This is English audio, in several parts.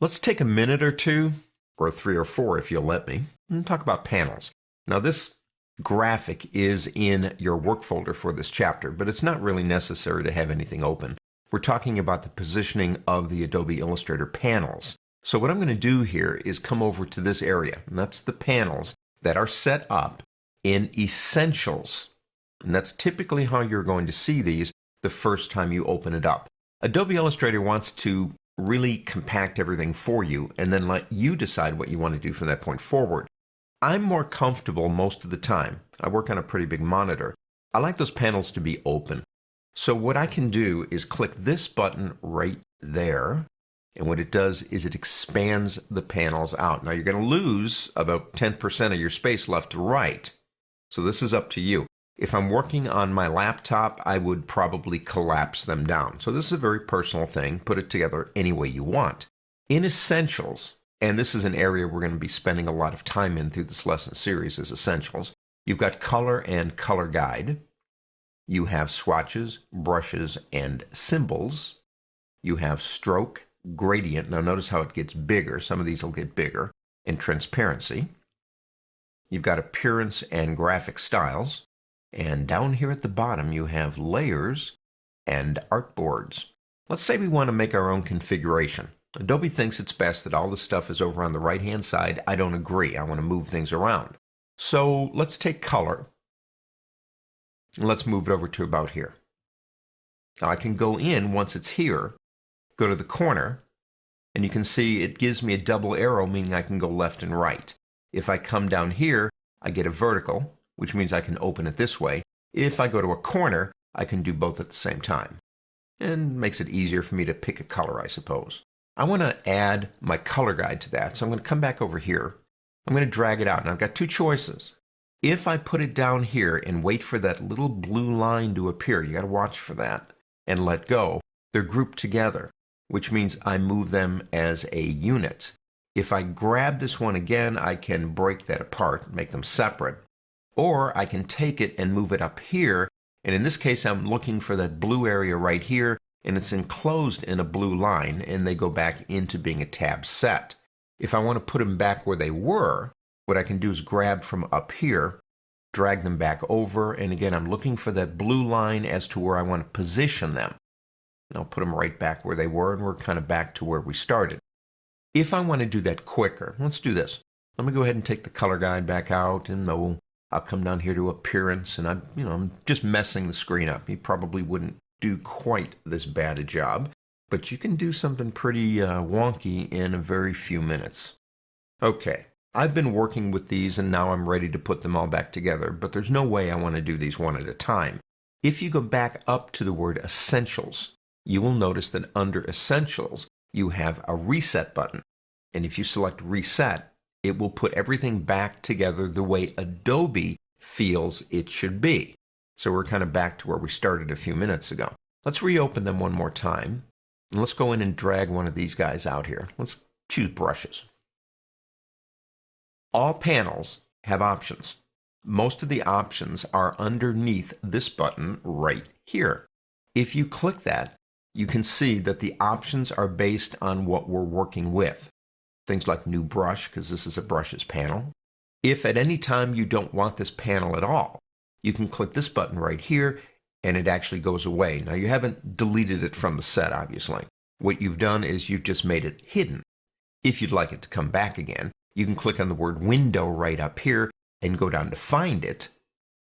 Let's take a minute or two, or 3 or 4 if you'll let me, and talk about panels. Now this graphic is in your work folder for this chapter, but it's not really necessary to have anything open. We're talking about the positioning of the Adobe Illustrator panels. So what I'm going to do here is come over to this area, and that's the panels that are set up in Essentials. And that's typically how you're going to see these the first time you open it up. Adobe Illustrator wants to really compact everything for you and then let you decide what you want to do from that point forward. I'm more comfortable most of the time. I work on a pretty big monitor. I like those panels to be open. So what I can do is click this button right there, and what it does is it expands the panels out. Now you're going to lose about 10% of your space left to right, so this is up to you. If I'm working on my laptop, I would probably collapse them down. So this is a very personal thing. Put it together any way you want. In Essentials, and this is an area we're going to be spending a lot of time in through this lesson series is Essentials, you've got Color and Color Guide. You have Swatches, Brushes, and Symbols. You have Stroke, Gradient. Now notice how it gets bigger. Some of these will get bigger. And Transparency. You've got Appearance and Graphic Styles. And down here at the bottom, you have Layers and Artboards. Let's say we want to make our own configuration. Adobe thinks it's best that all the stuff is over on the right-hand side. I don't agree. I want to move things around. So let's take Color, and let's move it over to about here. Now I can go in once it's here, go to the corner, and you can see it gives me a double arrow, meaning I can go left and right. If I come down here, I get a vertical, which means I can open it this way. If I go to a corner, I can do both at the same time. And makes it easier for me to pick a color, I suppose. I want to add my color guide to that, so I'm going to come back over here. I'm going to drag it out, and I've got two choices. If I put it down here and wait for that little blue line to appear, you got to watch for that, and let go, they're grouped together, which means I move them as a unit. If I grab this one again, I can break that apart, make them separate. Or I can take it and move it up here, and in this case I'm looking for that blue area right here, and it's enclosed in a blue line, and they go back into being a tab set. If I want to put them back where they were, what I can do is grab from up here, drag them back over, and again I'm looking for that blue line as to where I want to position them. And I'll put them right back where they were, and we're kind of back to where we started. If I want to do that quicker, let's do this. Let me go ahead and take the color guide back out, and I'll come down here to Appearance, and I'm just messing the screen up. You probably wouldn't do quite this bad a job, but you can do something pretty wonky in a very few minutes. Okay, I've been working with these, and now I'm ready to put them all back together, but there's no way I want to do these one at a time. If you go back up to the word Essentials, you will notice that under Essentials, you have a Reset button, and if you select Reset, it will put everything back together the way Adobe feels it should be. So we're kind of back to where we started a few minutes ago. Let's reopen them one more time. And let's go in and drag one of these guys out here. Let's choose Brushes. All panels have options. Most of the options are underneath this button right here. If you click that, you can see that the options are based on what we're working with. Things like New Brush, because this is a Brushes panel. If at any time you don't want this panel at all, you can click this button right here, and it actually goes away. Now, you haven't deleted it from the set, obviously. What you've done is you've just made it hidden. If you'd like it to come back again, you can click on the word Window right up here and go down to Find It,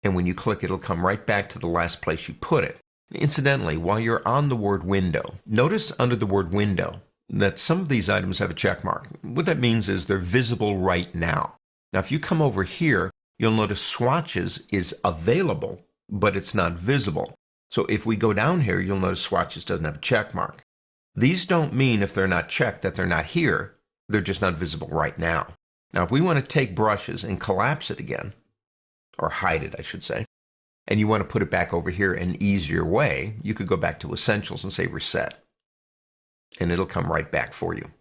and when you click, it'll come right back to the last place you put it. Incidentally, while you're on the word Window, notice under the word Window that some of these items have a check mark. What that means is they're visible right now. Now, if you come over here, you'll notice Swatches is available, but it's not visible. So if we go down here, you'll notice Swatches doesn't have a check mark. These don't mean if they're not checked that they're not here. They're just not visible right now. Now, if we want to take Brushes and collapse it again, or hide it, I should say, and you want to put it back over here in an easier way, you could go back to Essentials and say Reset, and it'll come right back for you.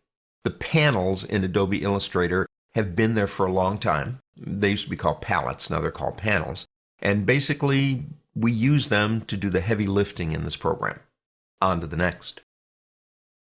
The panels in Adobe Illustrator have been there for a long time. They used to be called palettes, now they're called panels. And basically, we use them to do the heavy lifting in this program. On to the next.